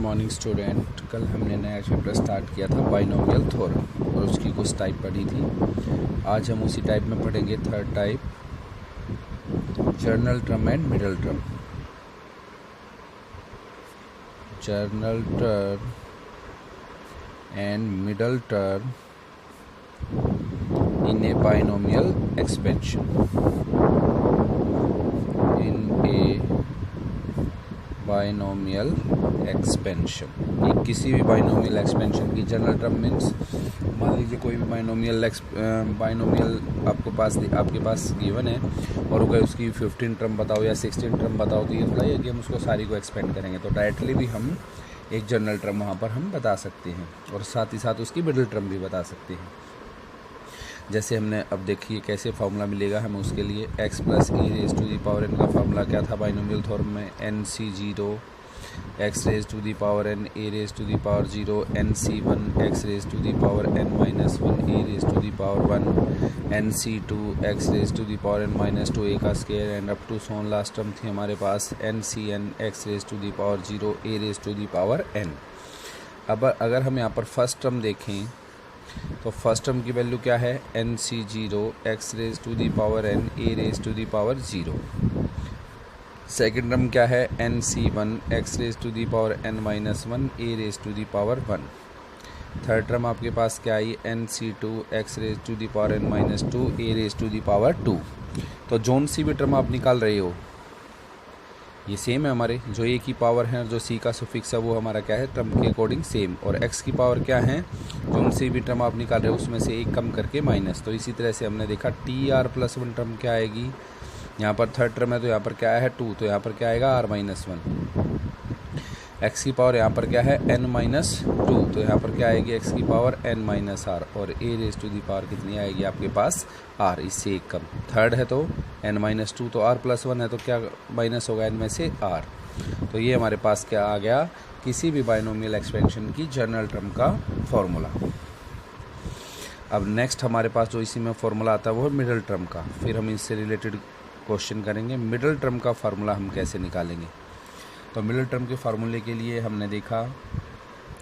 Morning student. कल हमने नया चैप्टर स्टार्ट किया था बाइनोमियल थ्योरम और उसकी कुछ टाइप पढ़ी थी। आज हम उसी टाइप में पढ़ेंगे third type, journal term and middle term. Journal term and middle term in a binomial expansion. In a binomial expansion, ये किसी भी बाइनोमियल एक्सपेंशन की जनरल टर्म मीन्स, मान लीजिए कोई भी बाइनोमियल आपके पास गिवन है और अगर उसकी 15 टर्म बताओ या 16 टर्म बताओ तो ये थोड़ा है कि हम उसको सारी को एक्सपेंड करेंगे तो डायरेक्टली भी हम एक जनरल टर्म वहाँ पर हम बता सकते हैं और साथ ही साथ उसकी मिडिल टर्म भी बता सकते हैं। जैसे हमने अब देखिए कैसे फार्मूला मिलेगा हमें उसके लिए x plus A raise to the power n का फार्मूला क्या था बाइनोमियल थ्योरम में, nc0 x raise to the power n a raise to the power 0 nc1 x raise to the power n minus 1 a raise to the power 1 nc2 x raise to the power n minus 2 a का square and up to so on last term थी हमारे पास ncn x raise to the power 0 a raise to the power n। अब अगर हम यहाँ पर first term देखें तो फर्स्ट टर्म की वैल्यू क्या है nc0 x raise to the power n a raise to the power 0। Second term क्या है nc1 x raise to the power n minus 1 a raise to the power 1। Third term आपके पास क्या आई nc2 x raise to the power n minus 2 a raise to the power 2। तो zone सी भी term आप निकाल रहे हो ये सेम है, हमारे जो ए की पावर है और जो सी का सुफिक्स है वो हमारा क्या है टर्म के अकॉर्डिंग सेम, और एक्स की पावर क्या है जो उनसे भी टर्म आप निकाल रहे हो उसमें से एक कम करके माइनस। तो इसी तरह से हमने देखा टी आर प्लस 1 टर्म क्या आएगी, यहाँ पर थर्ड टर्म है तो यहाँ पर क्या है 2, तो यहाँ पर क्या आएगा आर माइनस 1। एक्स की पावर यहाँ पर क्या है n माइनस 2, तो यहाँ पर क्या आएगी एक्स की पावर n माइनस आर, और ए रेज टू दी पावर कितनी आएगी आपके पास r, इससे एक कम। थर्ड है तो n माइनस 2, तो r प्लस 1 है तो क्या माइनस होगा n में से r। तो ये हमारे पास क्या आ गया किसी भी बाइनोमियल एक्सपेंशन की जनरल टर्म का फॉर्मूला। अब नेक्स्ट हमारे पास जो इसी में फॉर्मूला आता है वो है मिडल टर्म का, फिर हम इससे रिलेटेड क्वेश्चन करेंगे मिडल टर्म का फार्मूला हम कैसे निकालेंगे। तो मिडिल टर्म के फार्मूले के लिए हमने देखा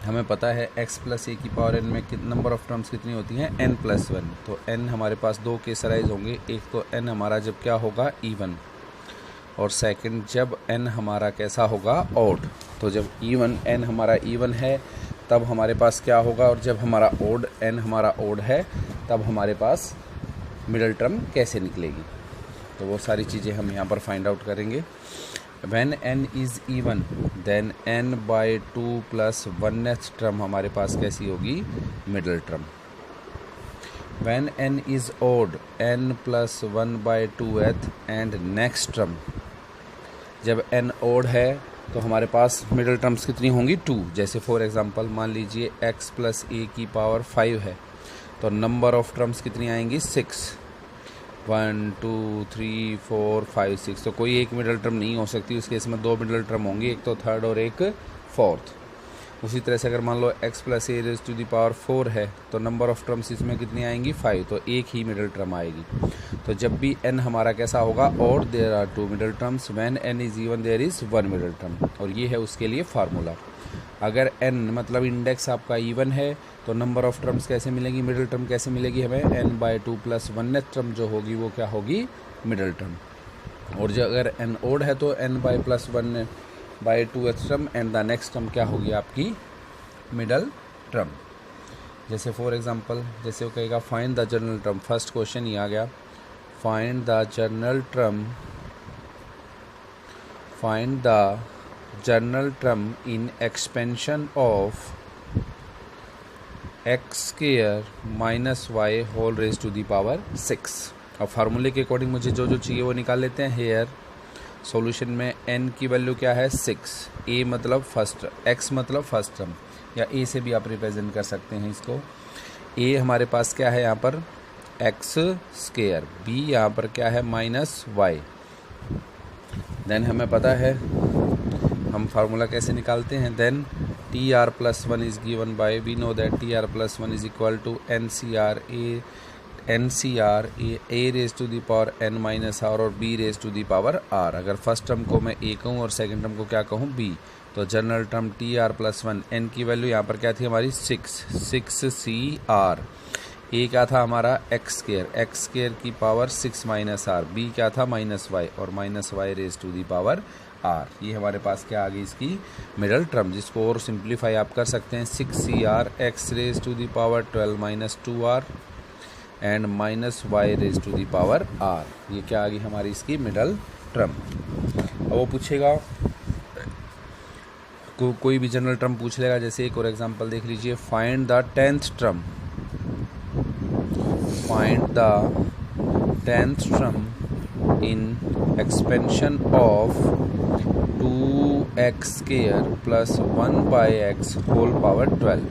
हमें पता है x प्लस ए की पावर n में नंबर ऑफ़ टर्म्स कितनी होती हैं n प्लस 1। तो n हमारे पास दो केसराइज होंगे, एक तो n हमारा जब क्या होगा इवन और सेकंड जब n हमारा कैसा होगा ऑड। तो जब n हमारा इवन है तब हमारे पास क्या होगा, और जब हमारा ऑड n हमारा ऑड है तब हमारे पास मिडिल टर्म कैसे निकलेगी। तो वो सारी चीज़ें हम यहाँ पर फाइंड आउट करेंगे। When n is even then n by 2 plus 1th term हमारे पास कैसी होगी middle term. When n is odd n plus 1 by 2th and next term, जब n odd है तो हमारे पास मिडिल टर्म्स कितनी होंगी 2। जैसे फॉर एग्जांपल मान लीजिए x प्लस ए की पावर 5 है तो नंबर ऑफ टर्म्स कितनी आएंगी 6, 1 2 3 4 5 6। तो कोई एक मिडिल टर्म नहीं हो सकती, उस केस में दो मिडिल टर्म होंगी, एक तो थर्ड और एक फोर्थ। उसी तरह से अगर मान लो x plus A raise to the power 4 है तो नंबर ऑफ टर्म्स इसमें कितनी आएंगी 5, तो एक ही मिडिल टर्म आएगी। तो जब भी n हमारा कैसा होगा और there are 2 middle terms, when n is even there is 1 middle term, और ये है उसके लिए फार्मूला। अगर n मतलब इंडेक्स आपका इवन है तो नंबर ऑफ टर्म्स कैसे मिलेगी, मिडिल टर्म कैसे मिलेगी हमें n by 2 plus 1th term जो होगी वो क्या होगी मिडिल टर्म। और जो अगर n ओड है तो n by plus 1 by 2th term and the next term क्या होगी आपकी मिडिल टर्म। जैसे फॉर एग्जांपल जैसे वो कहेगा find the general term, first question ही आ गया find the general term, find the general term in expansion of x square minus y whole raise to the power 6। अब फार्मूले के अकॉर्डिंग मुझे जो जो चाहिए वो निकाल लेते हैं। हेयर सॉल्यूशन में n की वैल्यू क्या है 6, a मतलब फर्स्ट, x मतलब फर्स्ट टर्म, या a से भी आप रिप्रेजेंट कर सकते हैं इसको। a हमारे पास क्या है यहाँ पर x स्क्वायर, b यहाँ पर क्या है माइनस वाई। देन हमें पता है हम फार्मूला कैसे निकालते हैं, then T R plus 1 is given by, we know that T R plus 1 is equal to N C R A raise to the power n minus R और b raise to the power r। अगर first term को मैं a कहूँ और second term को क्या कहूँ b, तो general term T R plus 1, N की वैल्यू यहाँ पर क्या थी हमारी 6 सी आर, ए क्या था हमारा एक्स स्केयर की पावर 6 माइनस आर, बी क्या था माइनस वाई और minus Y raise to the power R. ये हमारे पास क्या आ गई इसकी मिडल टर्म, जिसको और सिंप्लीफाई आप कर सकते हैं 6 C R X raise to the power 12 minus 2 R and minus Y raise to the power R. ये क्या आ गई हमारी इसकी मिडल टर्म। अब वो पूछेगा कोई भी जनरल टर्म पूछ लेगा, जैसे एक और एग्जांपल देख लीजिए, find the 10th term, find the 10th term in expansion of 2x square plus 1/x whole power 12।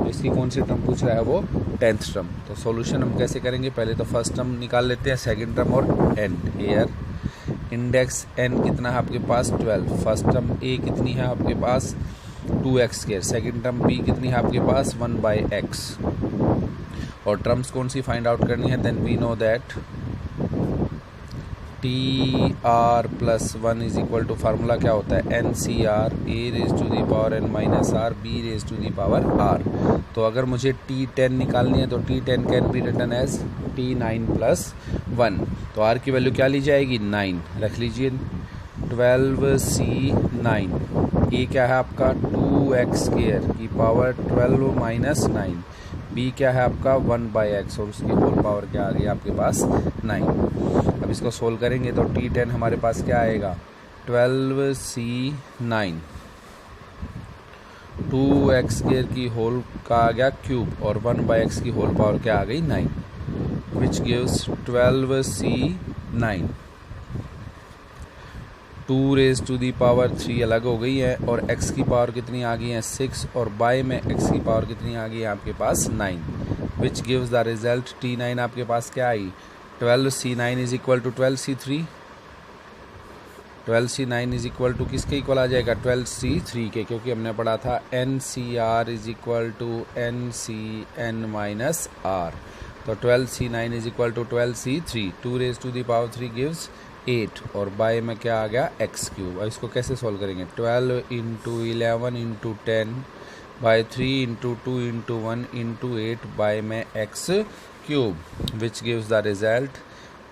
इसकी कौन सी टर्म पूछ रहा है वो 10th टर्म। तो सॉल्यूशन हम कैसे करेंगे, पहले तो फर्स्ट टर्म निकाल लेते हैं, सेकंड टर्म और एंड हेयर इंडेक्स n कितना है आपके पास 12, फर्स्ट टर्म a कितनी है आपके पास 2x square, second term b कितनी है आपके पास 1/x, और टर्म्स कौन सी फाइंड आउट करनी है, then we know that T R plus 1 is equal to formula क्या होता है N C R A raise to the power N minus R B raise to the power R. तो अगर मुझे T10 निकालनी है तो T10 can be written as T9 plus 1। तो R की वैल्यू क्या ली जाएगी 9, रख लीजिए 12C9, ए क्या है आपका 2x स्क्वायर की पावर 12 माइनस 9, बी क्या है आपका 1/x और उसकी होल पावर क्या आ गई आपके पास 9। अब इसको सोल्व करेंगे तो T10 हमारे पास क्या आएगा 12C9 2x स्क्वायर की होल का आ गया क्यूब और 1/x की होल पावर क्या आ गई 9, which gives 12C9। 2 raise to the power 3 अलग हो गई है और x की पावर कितनी आ गई है 6 और बाय में x की पावर कितनी आ गई है आपके पास 9, which gives the result T9 आपके पास क्या आई 12C9 is equal to 12C3, 12C9 is equal to किसके इक्वल आ जाएगा 12C3 के, क्योंकि हमने पढ़ा था NCR is equal to NCN minus R। तो 12C9 is equal to 12C3, 2 raise to the power 3 gives 8 और बाय में क्या आ गया x क्यूब। अब इसको कैसे सॉल्व करेंगे 12 into 11 into 10 by 3 into 2 into 1 into 8 by में x cube, which gives the result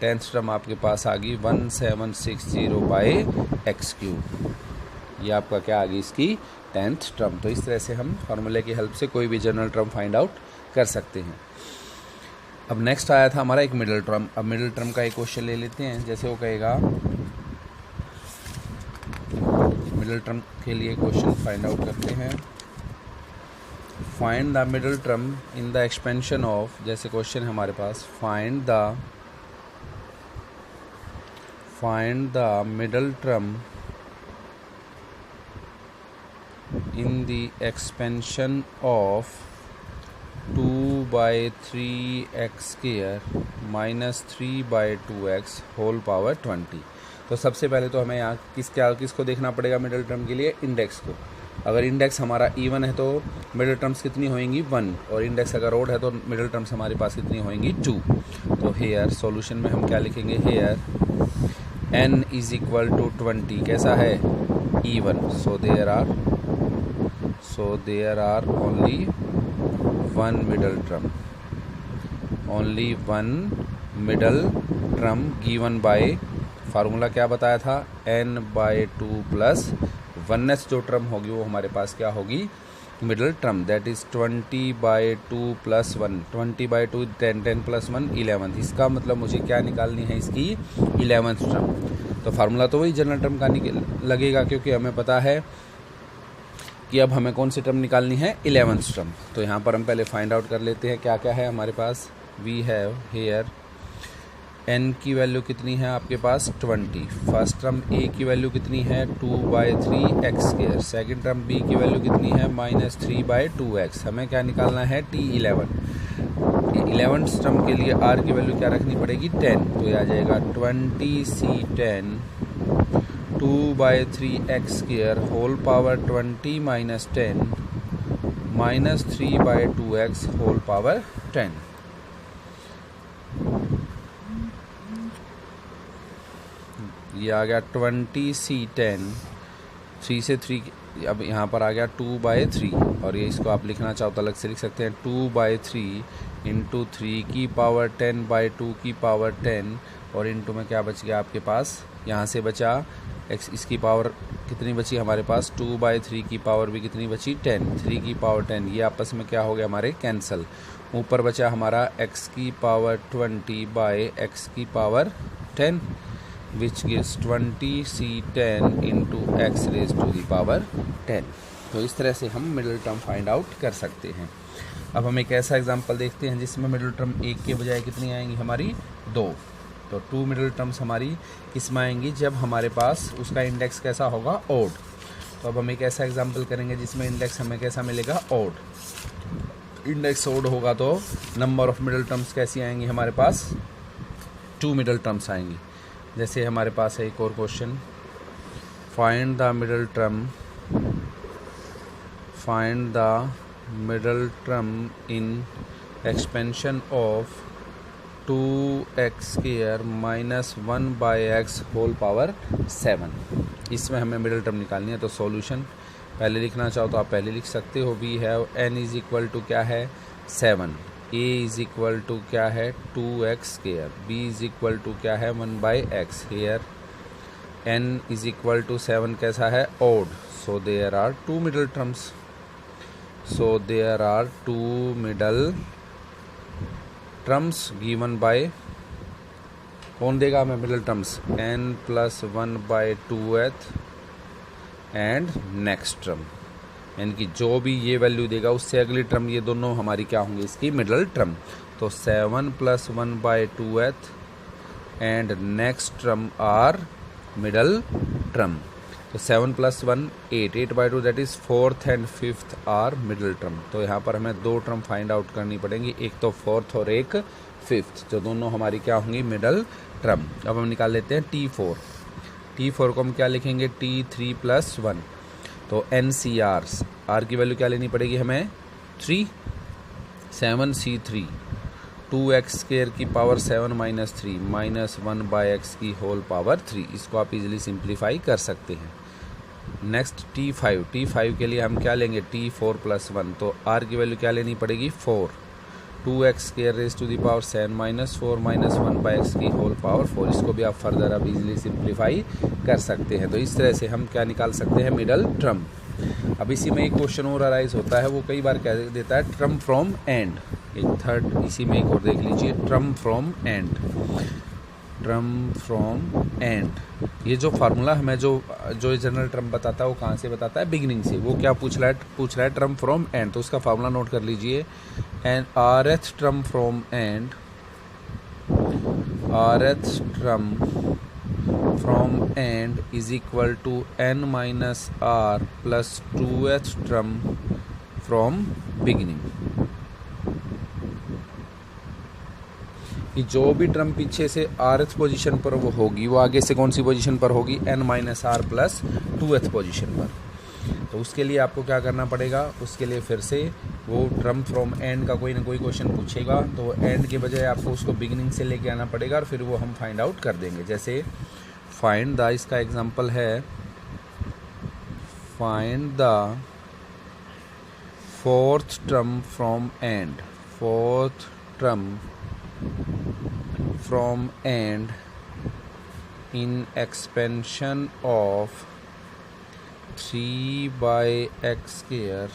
10th term आपके पास आ गई 1760 बाई x क्यूब। ये आपका क्या आ गई इसकी 10th टर्म। तो इस तरह से हम फार्मूले की हेल्प से कोई भी जनरल टर्म फाइंड आउट कर सकते हैं। अब नेक्स्ट आया था हमारा एक मिडिल टर्म। अब मिडिल टर्म का एक क्वेश्चन ले लेते हैं, जैसे वो कहेगा मिडिल टर्म के लिए क्वेश्चन फाइंड आउट करते हैं, find the middle term in the expansion of, जैसे क्वेश्चन है हमारे पास find the middle term in the expansion of 2/3x square minus 3/2x whole power 20। तो सबसे पहले तो हमें यहाँ किसको देखना पड़ेगा मिडिल टर्म के लिए इंडेक्स को। अगर इंडेक्स हमारा इवन है तो मिडिल टर्म्स कितनी होंगी 1, और इंडेक्स अगर ओड है तो मिडिल टर्म्स हमारे पास कितनी होंगी 2। तो हेयर सॉल्यूशन में हम क्या लिखेंगे, here n is equal to 20 कैसा है even, so there are only one middle term given by formula क्या बताया था n/2 प्लस 1th जो टर्म होगी वो हमारे पास क्या होगी middle term, that is 20/2 plus 1, 20/2 10 plus 1 11। इसका मतलब मुझे क्या निकालनी है इसकी 11th टर्म। तो फार्मूला तो वही जनरल टर्म का लगेगा, क्योंकि हमें पता है कि अब हमें कौन सी टर्म निकालनी है 11th टर्म। तो यहाँ पर हम पहले फाइंड आउट कर लेते हैं क्या क्या है हमारे पास। वी हैव हेयर n की वैल्यू कितनी है आपके पास 20, फर्स्ट टर्म a की वैल्यू कितनी है 2/3x square, second term b की वैल्यू कितनी है -3/2x। हमें क्या निकालना है T11। 11th टर्म के लिए r की वैल्यू क्या रखनी पड़ेगी 10, तो ये आ जाएगा 20C10 2/3x square whole power 20 minus 10 minus 3/2x whole power 10। ये आ गया 20C10, 3 से 3 अब यहाँ पर आ गया 2/3 और ये इसको आप लिखना चाहो तो अलग से लिख सकते हैं 2/3 इंटू 3 की पावर 10/2 की पावर 10 और इंटू में क्या बच गया आपके पास, यहाँ से बचा x, इसकी पावर कितनी बची हमारे पास 2/3 की पावर भी कितनी बची 10, 3 की पावर 10, ये आपस में क्या हो गया हमारे कैंसिल। ऊपर बचा हमारा x की पावर 20/x की power 10 which gives 20c10 into x raised to the power 10। तो इस तरह से हम मिडिल टर्म फाइंड आउट कर सकते हैं। अब हम एक ऐसा एग्जांपल देखते हैं जिसमें मिडिल टर्म एक के बजाय कितनी आएंगी हमारी 2। तो 2 मिडिल टर्म्स हमारी किसमें आएंगी, जब हमारे पास उसका इंडेक्स कैसा होगा ओड। तो अब हम एक ऐसा एग्जांपल करेंगे जिसमें इंडेक्स हमें कैसा मिलेगा ओड। इंडेक्स ओड होगा तो नंबर ऑफ मिडिल टर्म्स कैसी आएंगी हमारे पास 2 मिडिल टर्म्स आएंगी। जैसे हमारे पास है एक और question, find the middle term in expansion of 2x² minus 1/x whole power 7। इसमें हमें मिडिल टर्म निकालनी है। तो सॉल्यूशन पहले लिखना चाहो तो आप पहले लिख सकते हो। We have n is equal to क्या है 7, a इज इक्वल टू क्या है 2x², b is equal to क्या है 1/x। Here n is equal to 7 कैसा है odd. So there are 2 middle terms. Given by, कौन देगा हमें middle terms n + 1/2th and next term, यानी कि जो भी ये वैल्यू देगा उससे अगली टर्म, ये दोनों हमारी क्या होंगी इसकी मिडिल टर्म। तो 7 + 1/2th and next term are middle term. तो 7 + 1 8, 8/2 that is 4th and 5th are middle term. तो यहाँ पर हमें 2 टर्म फाइंड आउट करनी पड़ेंगी, एक तो 4th और एक 5th, जो दोनों हमारी क्या होंगी मिडिल टर्म। अब हम निकाल लेते हैं T4 को हम क्या लिखेंगे T3 + 1। तो NCR R की वैल्यू क्या लेनी पड़ेगी हमें 3, 7C3 2x² की पावर 7 - 3 माइनस 1/x की होल पावर 3। इसको आप इजीली सिंप्लीफाई कर सकते हैं। नेक्स्ट T5 के लिए हम क्या लेंगे T4 + 1। तो R की वैल्यू क्या लेनी पड़ेगी 4, 2x² raise to the power 7 - 4 minus 1/x की होल पावर 4। इसको भी आप फर्दर अब इजीली सिंप्लीफाई कर सकते हैं। तो इस तरह से हम क्या निकाल सकते हैं मिडिल टर्म। अब इसी में एक क्वेश्चन और अराइज होता है, वो कई बार कह देता है टर्म फ्रॉम एंड। एक थर्ड इसी में एक और देख लीजिए टर्म फ्रॉम एंड। ये जो फार्मूला हमें जो जनरल टर्म बताता है वो कहाँ से बताता है बिगिनिंग से। वो क्या पूछ रहा है टर्म फ्रॉम एंड। तो उसका फार्मूला नोट कर लीजिए, and rth term from end is equal to n - r + 2th term from beginning. कि जो भी टर्म पीछे से rth पोजीशन पर वो होगी, वो आगे से कौन सी पोजीशन पर होगी n - r + 2th पोजीशन पर। तो उसके लिए आपको क्या करना पड़ेगा, उसके लिए फिर से वो टर्म फ्रॉम एंड का कोई ना कोई क्वेश्चन पूछेगा, तो एंड के बजाय आपको उसको बिगिनिंग से लेके आना पड़ेगा और फिर वो हम फाइंड आउट कर देंगे। जैसे फाइंड द, इसका एग्जांपल है find the 4th term from end, 4th term from end in expansion of 3/x²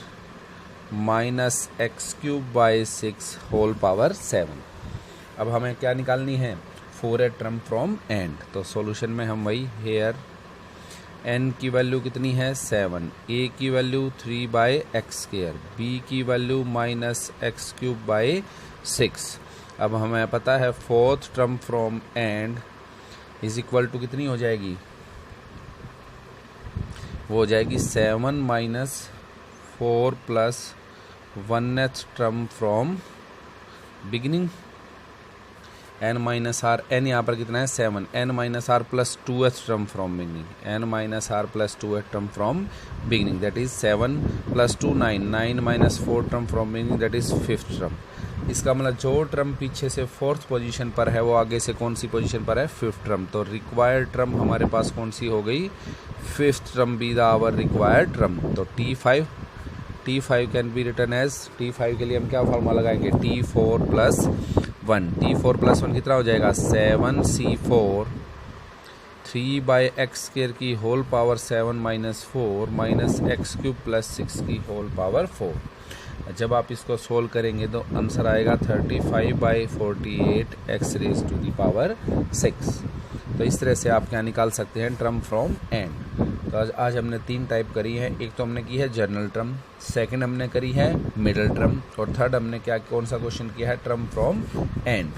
minus x³/6 whole power 7। अब हमें क्या निकालनी है 4th टर्म फ्रॉम एंड। तो सॉल्यूशन में हम वही हेयर n की वैल्यू कितनी है 7, a की वैल्यू 3/x², b की वैल्यू माइनस x³/6। अब हमें पता है 4th term from end is equal to कितनी हो जाएगी, वो हो जाएगी 7 - 4 + 1th term from beginning, n - r, n यहाँ पर कितना है 7, n - r + 2th term from beginning, n - r + 2th term from beginning that is 7 + 2 9, 9 - 4 term from beginning that is 5th term. इसका मतलब जो टर्म पीछे से 4th पोजीशन पर है वो आगे से कौन सी पोजीशन पर है 5th टर्म। तो रिक्वायर्ड टर्म हमारे पास कौन सी हो गई fifth term be the our required term. तो T5 can be return as, T5 के लिए हम क्या फॉर्मूला लगाएंगे, T4 + 1। T4 + 1 कितना हो जाएगा, 7C4 3/x² की होल पावर 7 - 4 -x³ + 6 की होल पावर 4। जब आप इसको सोल्व करेंगे तो आंसर आएगा 35/48 x⁻⁶। तो इस तरह से आप क्या निकाल सकते हैं, टर्म फ्रॉम एंड। तो आज हमने 3 टाइप करी है। एक तो हमने की है जनरल टर्म, सेकंड हमने करी है मिडल टर्म, और थर्ड हमने कौन सा क्वेश्चन किया है, टर्म फ्रॉम एंड।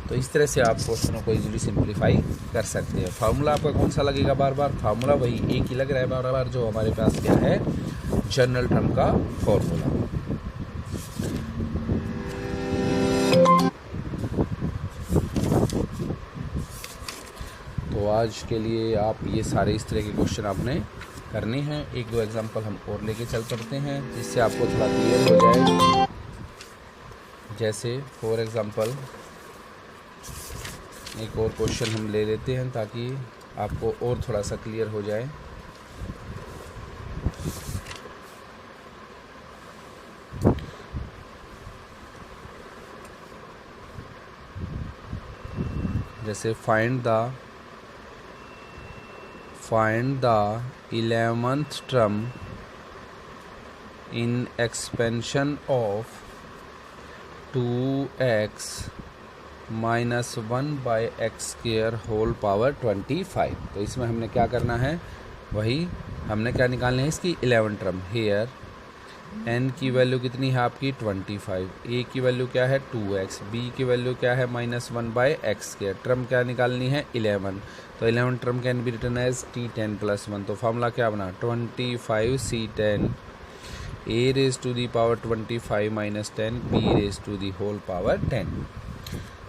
तो इस तरह से आप क्वेश्चनों को इजीली सिंप्लीफाई कर सकते हैं। फार्मूला आपका कौन सा लगेगा, बार बार फार्मूला वही एक ही लग रहा है बार बार, जो हमारे पास क्या है, जनरल टर्म का फॉर्मूला। तो आज के लिए आप ये सारे इस तरह के क्वेश्चन आपने करने हैं। 1-2 एग्जांपल हम और लेके चल पड़ते हैं जिससे आपको थोड़ा क्लियर हो जाए। जैसे फॉर एग्जांपल एक और क्वेश्चन हम ले लेते हैं ताकि आपको और थोड़ा सा क्लियर हो जाए। जैसे find the 11th term in expansion of 2x - 1/x² whole power 25। तो इसमें हमने क्या करना है, वही हमने क्या निकालना है, इसकी 11 टर्म। हेयर n की वैल्यू कितनी है आपकी 25, a की वैल्यू क्या है 2x, b की वैल्यू क्या है -1/x²। टर्म क्या निकालनी है 11। तो 11 term can be written as T10 + 1। तो फार्मूला क्या बना 25C10 a⁻25 - 10 b⁻10।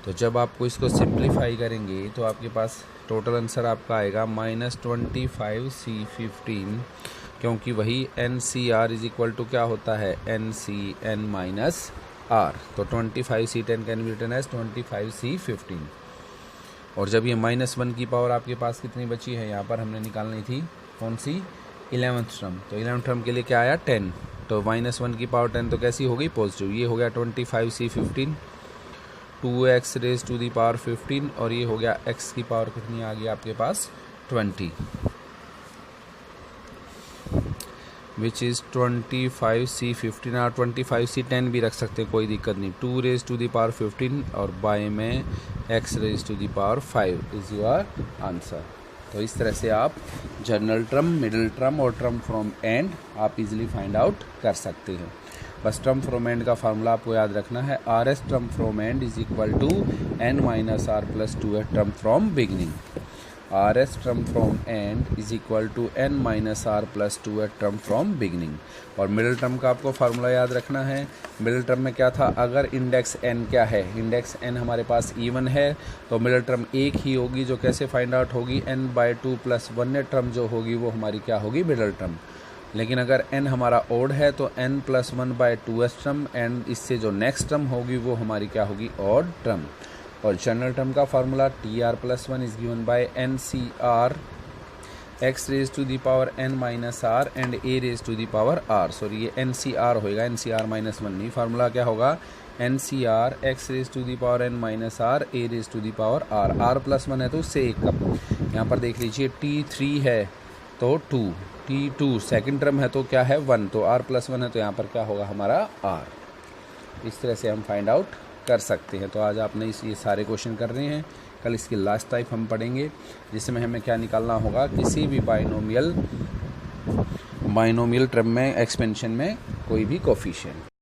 तो जब आपको इसको सिंप्लीफाई करेंगे तो आपके पास टोटल आंसर आपका आएगा -25C15, क्योंकि वही NCR = क्या होता है, NCn - R। तो 25C10 can be written as 25C15। और जब ये -1 की पावर आपके पास कितनी बची है, यहाँ पर हमने निकालनी थी कौन सी, 11th टर्म। तो 11th टर्म के लिए क्या आया 10। तो -1 की पावर 10 तो कैसी हो गई, पॉजिटिव। ये हो गया 25C15 2x⁻15, और ये हो गया x की पावर कितनी आ गई आपके पास 20, विच इज़ 25C15। और 25C10 भी रख सकते हैं, कोई दिक्कत नहीं। 2⁻15 और बाय में x⁻5 इज़ योर आंसर। तो इस तरह से आप जनरल टर्म, मिडिल टर्म और टर्म फ्रॉम एंड आप इजीली फाइंड आउट कर सकते हैं। बस टर्म फ्रॉम एंड का फार्मूला आपको याद रखना है, RS term from and = n - R + 2 term from beginning. RS term from and = n - R + 2 term from beginning. और मिडिल टर्म का आपको फार्मूला याद रखना है। मिडिल टर्म में क्या था, अगर इंडेक्स n क्या है, इंडेक्स n हमारे पास even है, तो मिडिल टर्म एक ही होगी, जो कैसे फाइंड आउट होगी, n/2 + 1 टर्म जो होगी वो हमारी क्या होगी, मिडिल टर्म। लेकिन अगर n हमारा ओड है तो n + 1/2 टर्म, एंड इससे जो नेक्स्ट टर्म होगी वो हमारी क्या होगी, ऑड टर्म। और जनरल टर्म का formula TR + 1 is given bye NCR x⁻n - R and a⁻R। Sorry ये NCR होएगा, NCR - 1 नहीं। फार्मूला क्या होगा, NCR x⁻n - R a⁻R। R + 1 है तो उससे एक कम। यहाँ पर देख लीजिए T3 है तो 2, T2 सेकेंड टर्म है तो क्या है 1, तो R + 1 है तो यहाँ पर क्या होगा हमारा R। इस तरह से हम फाइंड आउट कर सकते हैं। तो आज आपने ये सारे क्वेश्चन कर रहे हैं। कल इसकी लास्ट टाइप हम पढ़ेंगे, जिसमें हमें क्या निकालना होगा, किसी भी बाइनोमियल टर्म में, एक्सपेंशन में कोई भी कोफिशिएंट।